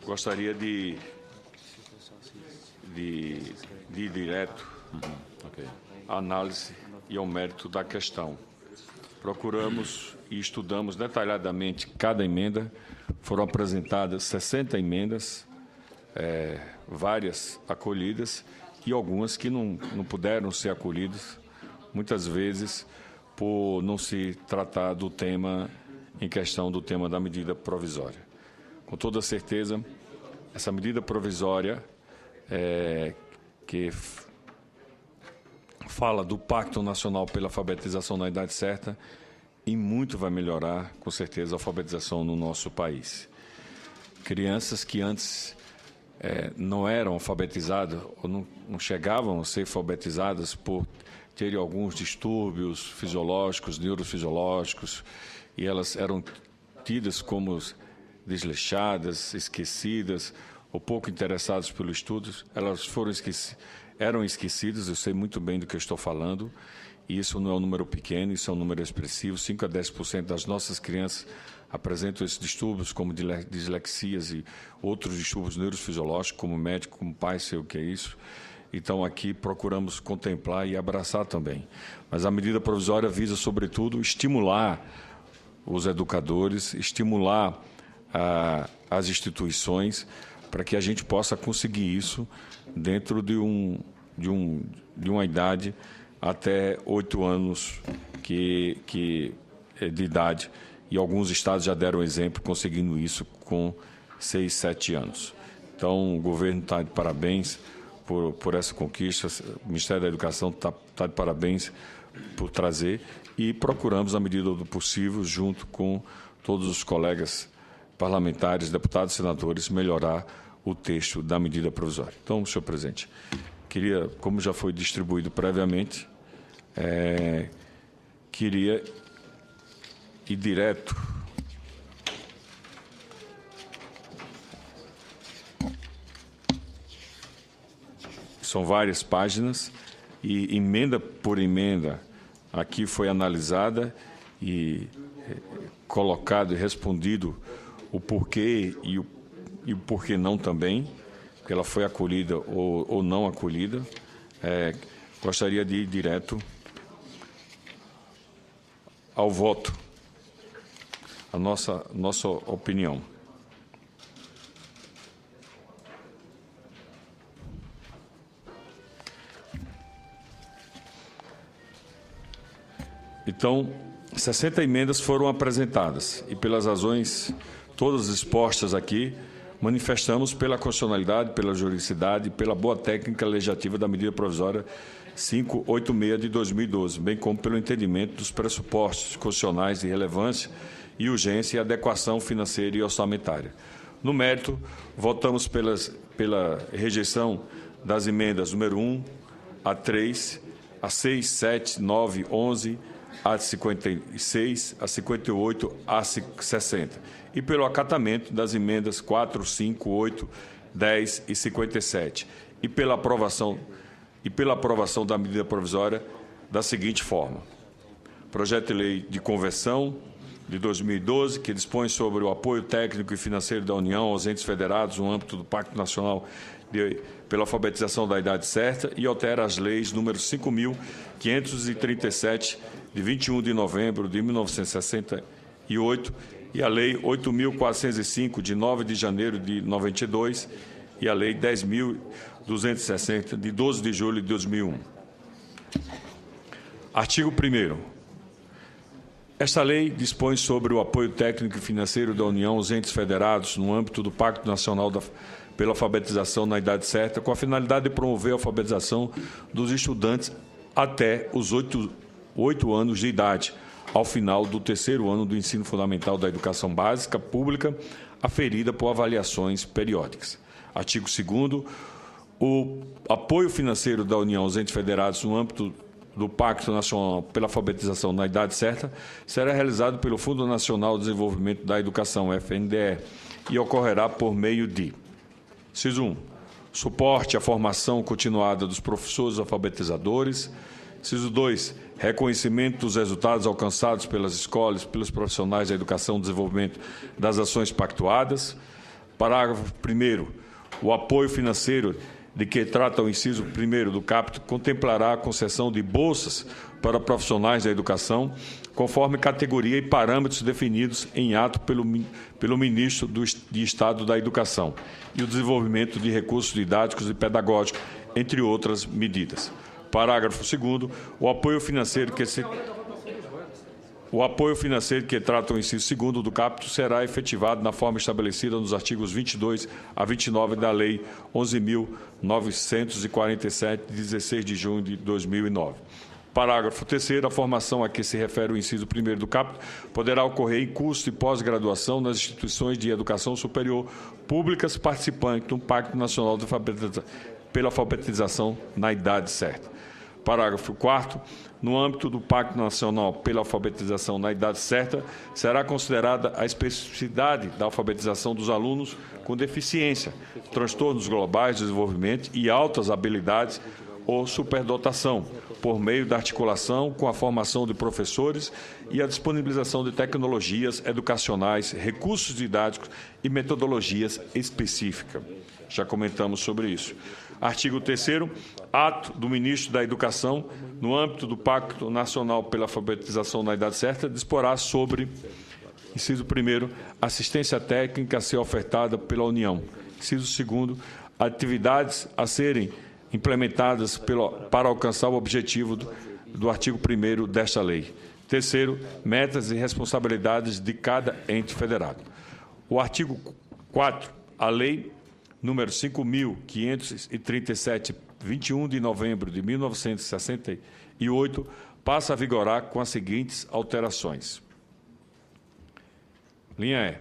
Gostaria de ir direto à análise e ao mérito da questão. Procuramos e estudamos detalhadamente cada emenda. Foram apresentadas 60 emendas, várias acolhidas e algumas que não puderam ser acolhidas, muitas vezes por não se tratar do tema em questão, do tema da medida provisória. Com toda certeza, essa medida provisória que fala do Pacto Nacional pela Alfabetização na Idade Certa e muito vai melhorar, com certeza, a alfabetização no nosso país. Crianças que antes não eram alfabetizadas ou não chegavam a ser alfabetizadas por terem alguns distúrbios fisiológicos, neurofisiológicos, e elas eram tidas como desleixadas, esquecidas ou pouco interessadas pelo estudo, elas eram esquecidas, eu sei muito bem do que eu estou falando, e isso não é um número pequeno, isso é um número expressivo. 5 a 10% das nossas crianças apresentam esses distúrbios, como dislexias e outros distúrbios neurofisiológicos, como médico, como pai, sei o que é isso. Então, aqui procuramos contemplar e abraçar também. Mas a medida provisória visa, sobretudo, estimular os educadores, estimular as instituições, para que a gente possa conseguir isso dentro de uma idade até 8 anos de idade. E alguns estados já deram exemplo conseguindo isso com 6, 7 anos. Então, o governo está de parabéns por essa conquista, o Ministério da Educação está de parabéns por trazer, e procuramos, na medida do possível, junto com todos os colegas parlamentares, deputados e senadores, melhorar o texto da medida provisória. Então, senhor presidente, queria, como já foi distribuído previamente, queria ir direto são várias páginas e emenda por emenda aqui foi analisada e colocado e respondido o porquê e o porquê não também, porque ela foi acolhida ou não acolhida. Gostaria de ir direto ao voto, a nossa opinião. Então, 60 emendas foram apresentadas e, pelas razões todas expostas aqui, manifestamos pela constitucionalidade, pela juridicidade e pela boa técnica legislativa da medida provisória 586 de 2012, bem como pelo entendimento dos pressupostos constitucionais de relevância e urgência e adequação financeira e orçamentária. No mérito, votamos pela rejeição das emendas número 1 a 3, a 6, 7, 9, 11, a 56, a 58, a 60, e pelo acatamento das emendas 4, 5, 8, 10 e 57, e pela aprovação da medida provisória da seguinte forma: projeto de lei de conversão de 2012, que dispõe sobre o apoio técnico e financeiro da União aos entes federados no âmbito do Pacto Nacional pela Alfabetização da Idade Certa, e altera as leis número 5.537, de 21 de novembro de 1968, e a Lei 8.405, de 9 de janeiro de 92, e a Lei 10.260, de 12 de julho de 2001. Artigo 1º. Esta lei dispõe sobre o apoio técnico e financeiro da União aos entes federados no âmbito do Pacto Nacional pela Alfabetização na Idade Certa, com a finalidade de promover a alfabetização dos estudantes até os 8 anos de idade, ao final do 3º ano do ensino fundamental da educação básica pública, aferida por avaliações periódicas. Artigo 2º. O apoio financeiro da União aos entes federados no âmbito do Pacto Nacional pela Alfabetização na Idade Certa será realizado pelo Fundo Nacional de Desenvolvimento da Educação, FNDE, e ocorrerá por meio de: inciso 1, suporte à formação continuada dos professores alfabetizadores. Inciso 2, reconhecimento dos resultados alcançados pelas escolas, pelos profissionais da educação e desenvolvimento das ações pactuadas. Parágrafo 1º. O apoio financeiro de que trata o inciso 1º do caput contemplará a concessão de bolsas para profissionais da educação, conforme categoria e parâmetros definidos em ato pelo Ministro de Estado da Educação e o desenvolvimento de recursos didáticos e pedagógicos, entre outras medidas. Parágrafo 2º. O apoio financeiro que trata o inciso 2º do caput será efetivado na forma estabelecida nos artigos 22 a 29 da Lei 11.947, de 16 de junho de 2009. Parágrafo 3º. A formação a que se refere o inciso 1º do caput poderá ocorrer em curso de pós-graduação nas instituições de educação superior públicas participantes do Pacto Nacional pela Alfabetização na Idade Certa. Parágrafo 4º. No âmbito do Pacto Nacional pela Alfabetização na Idade Certa, será considerada a especificidade da alfabetização dos alunos com deficiência, transtornos globais de desenvolvimento e altas habilidades ou superdotação, por meio da articulação com a formação de professores e a disponibilização de tecnologias educacionais, recursos didáticos e metodologias específicas. Já comentamos sobre isso. Artigo 3º. Ato do Ministro da Educação, no âmbito do Pacto Nacional pela Alfabetização na Idade Certa, disporá sobre, inciso 1º, assistência técnica a ser ofertada pela União. Inciso 2º, atividades a serem implementadas para alcançar o objetivo do artigo 1º desta lei. Terceiro, metas e responsabilidades de cada ente federado. O artigo 4, a Lei número 5.537, 21 de novembro de 1968, passa a vigorar com as seguintes alterações. Linha E.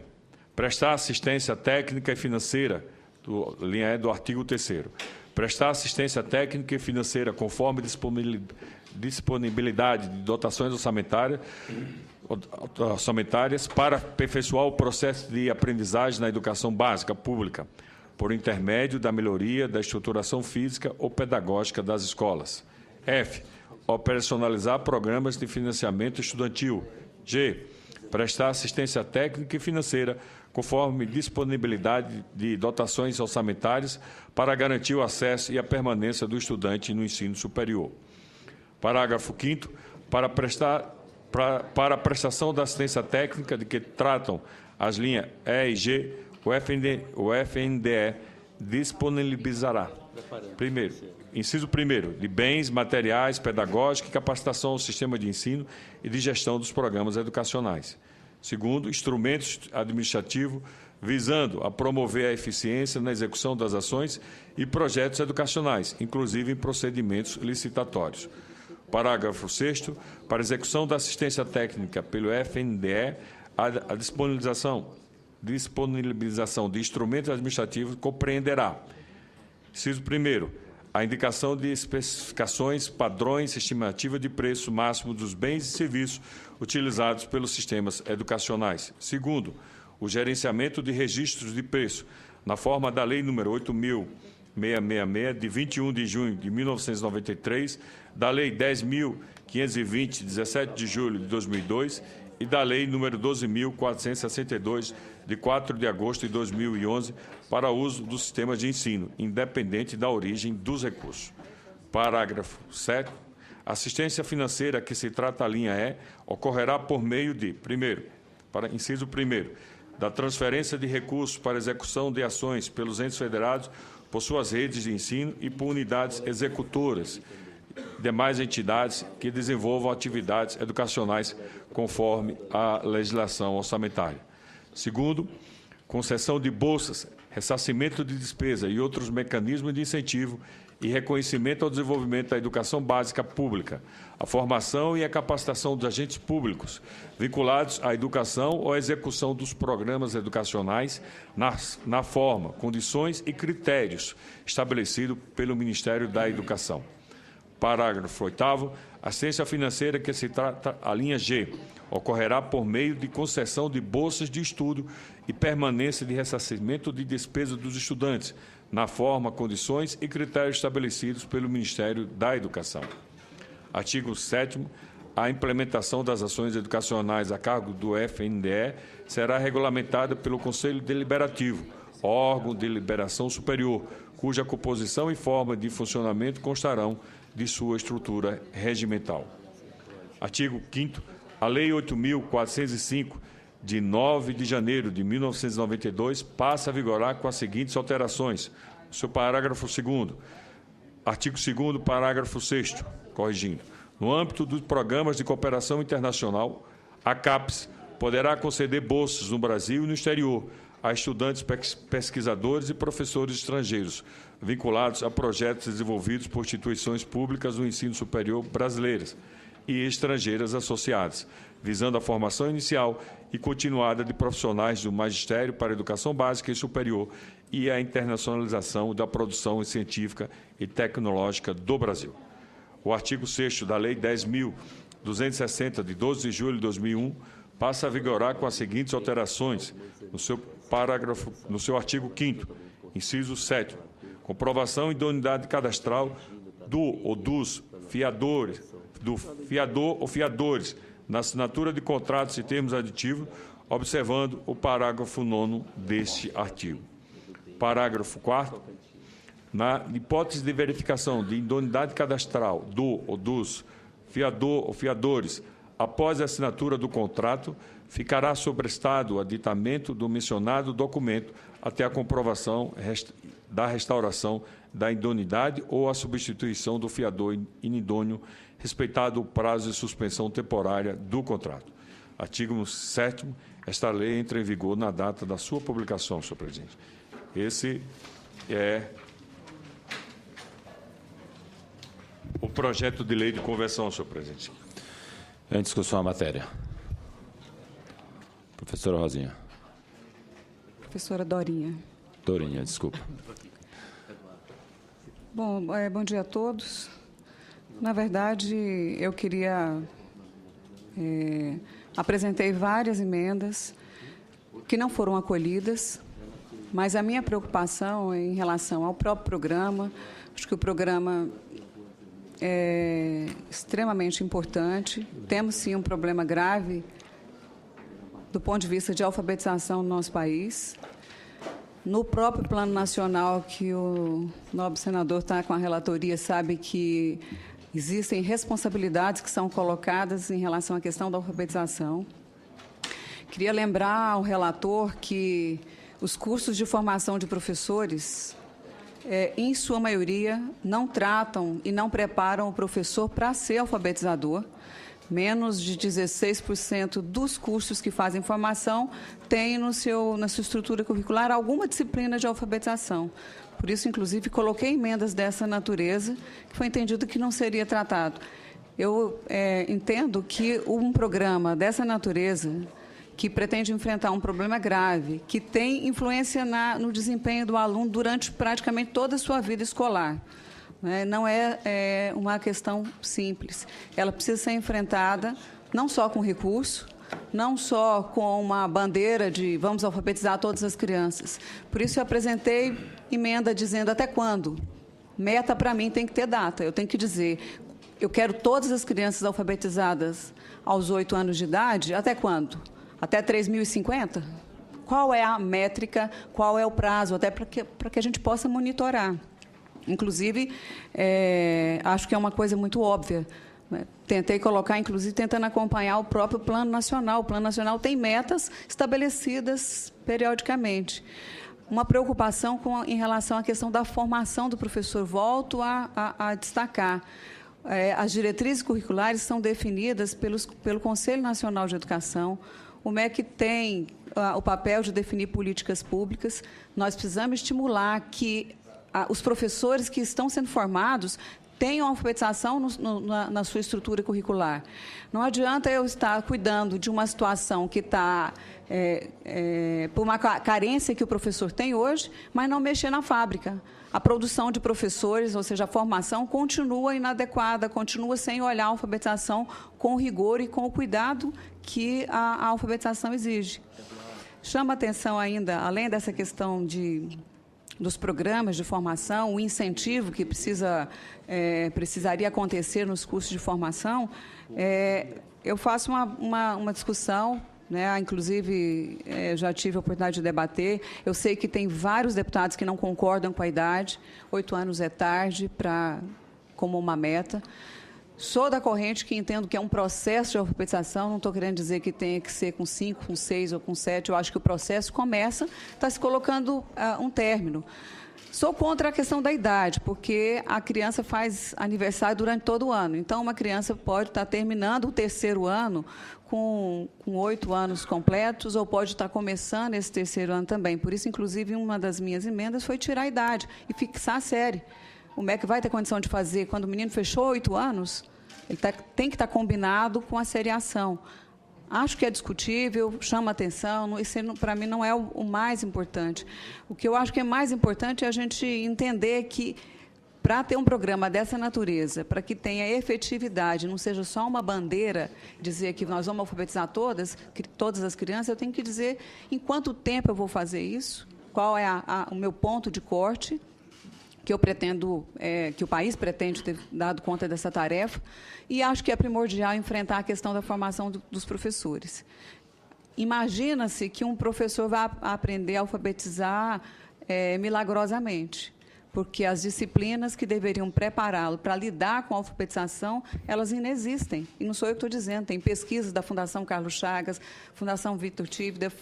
Prestar assistência técnica e financeira, linha E do artigo 3º. Prestar assistência técnica e financeira conforme disponibilidade de dotações orçamentárias para aperfeiçoar o processo de aprendizagem na educação básica pública, por intermédio da melhoria da estruturação física ou pedagógica das escolas. F. Operacionalizar programas de financiamento estudantil. G. Prestar assistência técnica e financeira conforme disponibilidade de dotações orçamentárias para garantir o acesso e a permanência do estudante no ensino superior. Parágrafo 5º. Para a prestação da assistência técnica de que tratam as linhas E e G, o FNDE disponibilizará, inciso 1º, de bens, materiais, pedagógicos e capacitação ao sistema de ensino e de gestão dos programas educacionais. Segundo, instrumentos administrativos visando a promover a eficiência na execução das ações e projetos educacionais, inclusive em procedimentos licitatórios. Parágrafo 6º. Para execução da assistência técnica pelo FNDE, a disponibilização de instrumentos administrativos compreenderá, inciso 1º, a indicação de especificações, padrões, estimativa de preço máximo dos bens e serviços utilizados pelos sistemas educacionais. Segundo, o gerenciamento de registros de preço, na forma da Lei nº 8.666, de 21 de junho de 1993, da Lei 10.520, de 17 de julho de 2002, e da Lei nº 12.462, de 4 de agosto de 2011, para uso dos sistemas de ensino, independente da origem dos recursos. Parágrafo 7º. Assistência financeira que se trata a linha E ocorrerá por meio de, inciso 1º, da transferência de recursos para execução de ações pelos entes federados por suas redes de ensino e por unidades executoras, demais entidades que desenvolvam atividades educacionais conforme a legislação orçamentária. Segundo, concessão de bolsas, ressarcimento de despesa e outros mecanismos de incentivo e reconhecimento ao desenvolvimento da educação básica pública, a formação e a capacitação dos agentes públicos vinculados à educação ou à execução dos programas educacionais na forma, condições e critérios estabelecidos pelo Ministério da Educação. Parágrafo 8º. Assistência financeira que se trata a linha G ocorrerá por meio de concessão de bolsas de estudo e permanência de ressarcimento de despesas dos estudantes, na forma, condições e critérios estabelecidos pelo Ministério da Educação. Artigo 7º. A implementação das ações educacionais a cargo do FNDE será regulamentada pelo Conselho Deliberativo, órgão de deliberação superior, cuja composição e forma de funcionamento constarão de sua estrutura regimental. Artigo 5º. A Lei 8.405, de 9 de janeiro de 1992, passa a vigorar com as seguintes alterações. O seu parágrafo 2º. Artigo 2º, parágrafo 6º, corrigindo. No âmbito dos programas de cooperação internacional, a CAPES poderá conceder bolsas no Brasil e no exterior a estudantes, pesquisadores e professores estrangeiros, vinculados a projetos desenvolvidos por instituições públicas do ensino superior brasileiras e estrangeiras associadas, visando a formação inicial e continuada de profissionais do magistério para a educação básica e superior e a internacionalização da produção científica e tecnológica do Brasil. O artigo 6º da Lei 10.260, de 12 de julho de 2001, passa a vigorar com as seguintes alterações. No seu artigo 5º, inciso 7º, comprovação e idoneidade cadastral do ou dos fiadores, do fiador ou fiadores, na assinatura de contratos e termos aditivos, observando o parágrafo 9º deste artigo. Parágrafo 4º. Na hipótese de verificação de idoneidade cadastral do ou dos fiador ou fiadores, após a assinatura do contrato, ficará sobrestado o aditamento do mencionado documento até a comprovação da restauração da idoneidade ou a substituição do fiador inidôneo, respeitado o prazo de suspensão temporária do contrato. Artigo 7º. Esta lei entra em vigor na data da sua publicação, senhor presidente. Esse é o projeto de lei de conversão, senhor presidente. Em discussão a matéria. Professora Rosinha. Professora Dorinha. Dorinha, desculpa. Bom, bom dia a todos. Na verdade, eu queria... apresentei várias emendas que não foram acolhidas, mas a minha preocupação é em relação ao próprio programa. Acho que o programa é extremamente importante. Temos, sim, um problema grave do ponto de vista de alfabetização no nosso país. No próprio Plano Nacional, que o nobre senador está com a relatoria, sabe que existem responsabilidades que são colocadas em relação à questão da alfabetização. Queria lembrar ao relator que os cursos de formação de professores, em sua maioria, não tratam e não preparam o professor para ser alfabetizador. Menos de 16% dos cursos que fazem formação têm na sua estrutura curricular alguma disciplina de alfabetização. Por isso, inclusive, coloquei emendas dessa natureza, que foi entendido que não seria tratado. Eu entendo que um programa dessa natureza, que pretende enfrentar um problema grave, que tem influência no desempenho do aluno durante praticamente toda a sua vida escolar, não é uma questão simples. Ela precisa ser enfrentada não só com recurso, não só com uma bandeira de vamos alfabetizar todas as crianças. Por isso, eu apresentei emenda dizendo até quando. Meta, para mim, tem que ter data. Eu tenho que dizer, eu quero todas as crianças alfabetizadas aos 8 anos de idade, até quando? Até 3.050? Qual é a métrica, qual é o prazo, até para que a gente possa monitorar. Inclusive, acho que é uma coisa muito óbvia. Tentei colocar, inclusive, tentando acompanhar o próprio Plano Nacional. O Plano Nacional tem metas estabelecidas periodicamente. Uma preocupação em relação à questão da formação do professor. Volto a destacar. As diretrizes curriculares são definidas pelo Conselho Nacional de Educação. O MEC tem o papel de definir políticas públicas. Nós precisamos estimular que os professores que estão sendo formados tenham alfabetização na sua estrutura curricular. Não adianta eu estar cuidando de uma situação que está por uma carência que o professor tem hoje, mas não mexer na fábrica. A produção de professores, ou seja, a formação, continua inadequada, continua sem olhar a alfabetização com o rigor e com o cuidado que a alfabetização exige. Chama atenção ainda, além dessa questão dos programas de formação, o incentivo que precisaria acontecer nos cursos de formação, eu faço uma discussão né? Inclusive, já tive a oportunidade de debater. Eu sei que tem vários deputados que não concordam com a idade. 8 anos é tarde como uma meta. Sou da corrente que entendo que é um processo de alfabetização, não estou querendo dizer que tenha que ser com 5, com 6 ou com 7, eu acho que o processo começa, está se colocando um término. Sou contra a questão da idade, porque a criança faz aniversário durante todo o ano. Então, uma criança pode estar terminando o 3º ano com 8 anos completos, ou pode estar começando esse 3º ano também. Por isso, inclusive, uma das minhas emendas foi tirar a idade e fixar a série. O MEC vai ter condição de fazer, quando o menino fechou 8 anos, ele tem que estar combinado com a seriação. Acho que é discutível, chama atenção, isso para mim não é o mais importante. O que eu acho que é mais importante é a gente entender que, para ter um programa dessa natureza, para que tenha efetividade, não seja só uma bandeira, dizer que nós vamos alfabetizar todas as crianças, eu tenho que dizer em quanto tempo eu vou fazer isso, qual é o meu ponto de corte, que eu pretendo, que o país pretende ter dado conta dessa tarefa, e acho que é primordial enfrentar a questão da formação dos professores. Imagina-se que um professor vai aprender a alfabetizar milagrosamente, porque as disciplinas que deveriam prepará-lo para lidar com a alfabetização, elas inexistem. E não sou eu que estou dizendo, tem pesquisas da Fundação Carlos Chagas, Fundação Victor Tívida,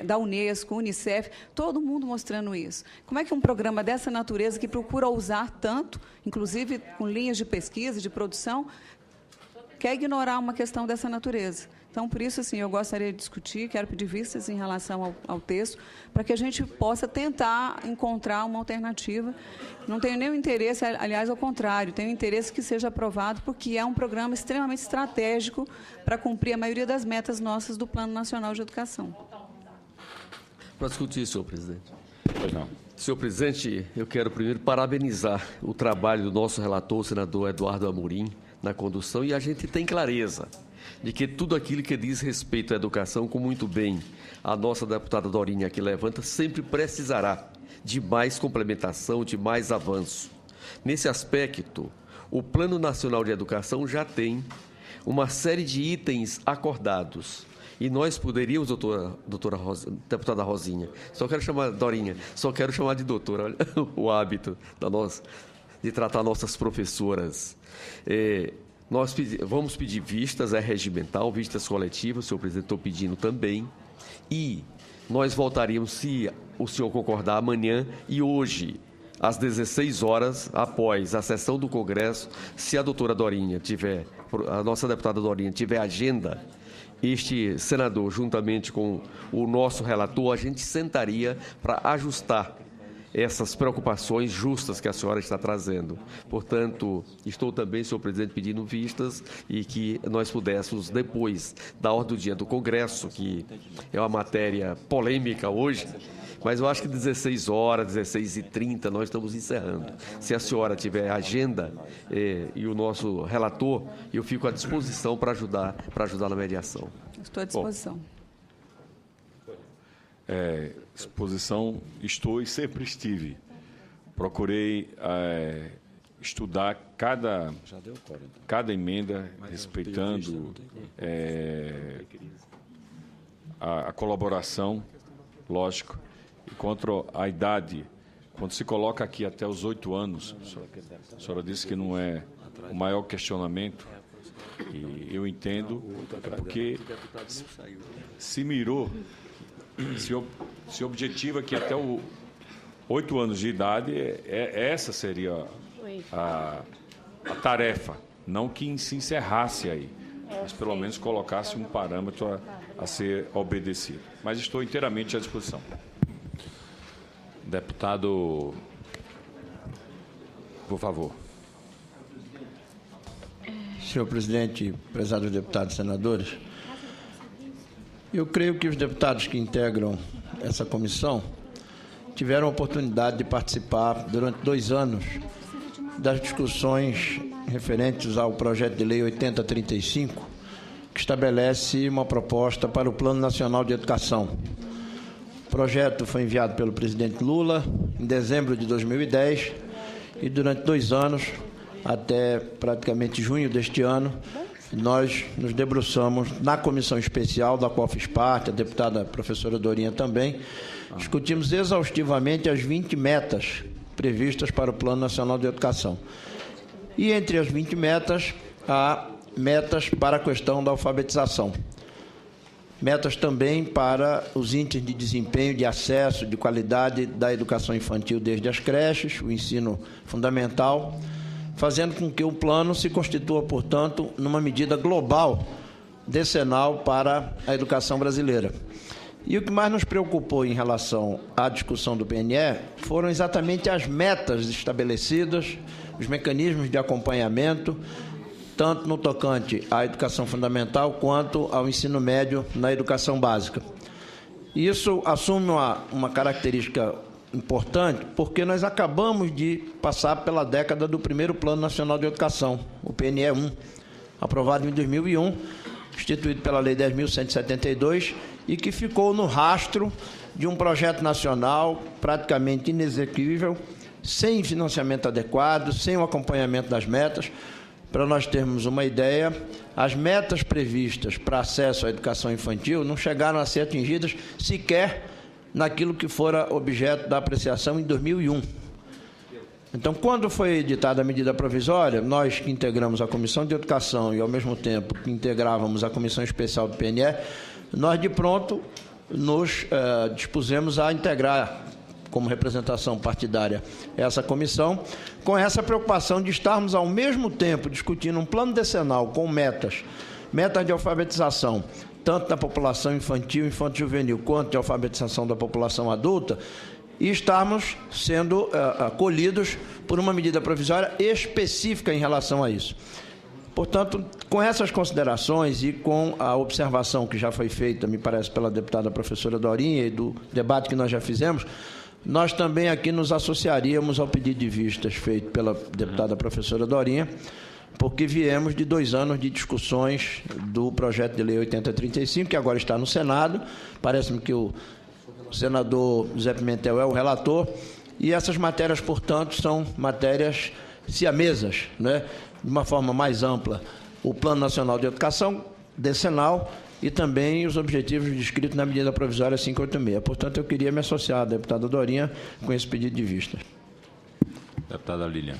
da Unesco, Unicef, todo mundo mostrando isso. Como é que um programa dessa natureza, que procura usar tanto, inclusive com linhas de pesquisa, de produção, quer ignorar uma questão dessa natureza? Então, por isso, assim, eu gostaria de discutir, quero pedir vistas em relação ao texto, para que a gente possa tentar encontrar uma alternativa. Não tenho nenhum interesse, aliás, ao contrário, tenho interesse que seja aprovado, porque é um programa extremamente estratégico para cumprir a maioria das metas nossas do Plano Nacional de Educação. Para discutir, senhor presidente. Pois não. Senhor presidente, eu quero primeiro parabenizar o trabalho do nosso relator, o senador Eduardo Amorim, na condução, e a gente tem clareza de que tudo aquilo que diz respeito à educação, como muito bem a nossa deputada Dorinha aqui levanta, sempre precisará de mais complementação, de mais avanço. Nesse aspecto, o Plano Nacional de Educação já tem uma série de itens acordados. E nós poderíamos, deputada Rosinha, só quero chamar Dorinha, só quero chamar de doutora, olha o hábito de tratar nossas professoras. Nós vamos pedir vistas regimental, vistas coletivas, o senhor presidente estou pedindo também, e nós voltaríamos, se o senhor concordar, amanhã e hoje, às 16 horas, após a sessão do Congresso, se a doutora Dorinha tiver, a nossa deputada Dorinha tiver agenda, este senador, juntamente com o nosso relator, a gente sentaria para ajustar essas preocupações justas que a senhora está trazendo. Portanto, estou também, senhor presidente, pedindo vistas e que nós pudéssemos, depois da ordem do dia do Congresso, que é uma matéria polêmica hoje, mas eu acho que 16 horas, 16h30, nós estamos encerrando. Se a senhora tiver agenda e o nosso relator, eu fico à disposição para ajudar na mediação. Estou à disposição. Exposição estou e sempre estive. Procurei estudar cada emenda, respeitando a colaboração, lógico. E quanto à idade, quando se coloca aqui até os 8 anos, a senhora disse que não é o maior questionamento, e eu entendo, porque se mirou, se objetiva que até 8 anos de idade, essa seria a tarefa, não que se encerrasse aí, mas pelo menos colocasse um parâmetro a ser obedecido. Mas estou inteiramente à disposição. Deputado, por favor. Senhor presidente, prezados deputados e senadores, eu creio que os deputados que integram essa comissão tiveram a oportunidade de participar durante 2 anos das discussões referentes ao projeto de lei 8035, que estabelece uma proposta para o Plano Nacional de Educação. O projeto foi enviado pelo presidente Lula em dezembro de 2010 e durante 2 anos, até praticamente junho deste ano, nós nos debruçamos na comissão especial, da qual fiz parte, a deputada professora Dorinha também, discutimos exaustivamente as 20 metas previstas para o Plano Nacional de Educação. E entre as 20 metas, há metas para a questão da alfabetização. Metas também para os índices de desempenho, de acesso, de qualidade da educação infantil desde as creches, o ensino fundamental, fazendo com que o plano se constitua, portanto, numa medida global, decenal para a educação brasileira. E o que mais nos preocupou em relação à discussão do PNE foram exatamente as metas estabelecidas, os mecanismos de acompanhamento, tanto no tocante à educação fundamental quanto ao ensino médio na educação básica. Isso assume uma característica importante porque nós acabamos de passar pela década do primeiro Plano Nacional de Educação, o PNE 1, aprovado em 2001, instituído pela Lei 10.172 e que ficou no rastro de um projeto nacional praticamente inexequível, sem financiamento adequado, sem o acompanhamento das metas. Para nós termos uma ideia, as metas previstas para acesso à educação infantil não chegaram a ser atingidas sequer naquilo que fora objeto da apreciação em 2001. Então, quando foi editada a medida provisória, nós que integramos a Comissão de Educação e, ao mesmo tempo, que integrávamos a Comissão Especial do PNE, nós, de pronto, nos dispusemos a integrar como representação partidária essa comissão, com essa preocupação de estarmos ao mesmo tempo discutindo um plano decenal com metas de alfabetização, tanto da população infantil, infanto-juvenil, quanto de alfabetização da população adulta, e estarmos sendo acolhidos por uma medida provisória específica em relação a isso. Portanto, com essas considerações e com a observação que já foi feita, me parece, pela deputada professora Dorinha e do debate que nós já fizemos, nós também aqui nos associaríamos ao pedido de vistas feito pela deputada professora Dorinha, porque viemos de 2 anos de discussões do projeto de lei 8035, que agora está no Senado. Parece-me que o senador José Pimentel é o relator, e essas matérias, portanto, são matérias siamesas, né? De uma forma mais ampla, o Plano Nacional de Educação, decenal, e também os objetivos descritos na medida provisória 586. Portanto, eu queria me associar à deputada Dorinha com esse pedido de vista. Deputada Lilian.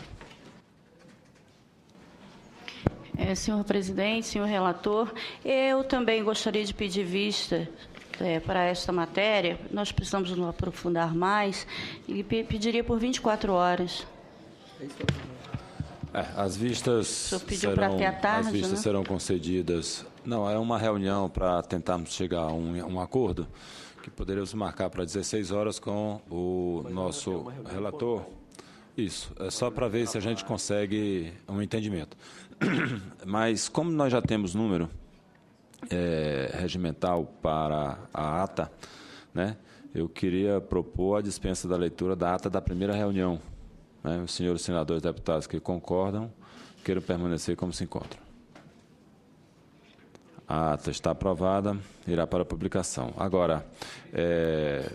Senhor presidente, senhor relator, eu também gostaria de pedir vista para esta matéria. Nós precisamos nos aprofundar mais e pediria por 24 horas. As vistas serão concedidas. Não, é uma reunião para tentarmos chegar a um acordo que poderíamos marcar para 16 horas com o nosso relator. Isso, é só para ver se a gente consegue um entendimento. Mas, como nós já temos número regimental para a ata, né, eu queria propor a dispensa da leitura da ata da primeira reunião. Né, os senhores senadores e deputados que concordam, queiram permanecer como se encontram. A ata está aprovada, irá para a publicação. Agora,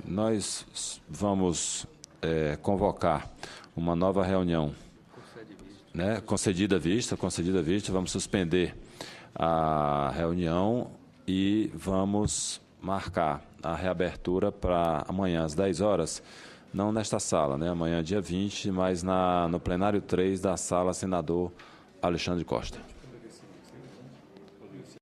nós vamos convocar uma nova reunião, né? Concedida a vista, vamos suspender a reunião e vamos marcar a reabertura para amanhã às 10 horas, não nesta sala, né? Amanhã, dia 20, mas no plenário 3 da sala Senador Alexandre Costa.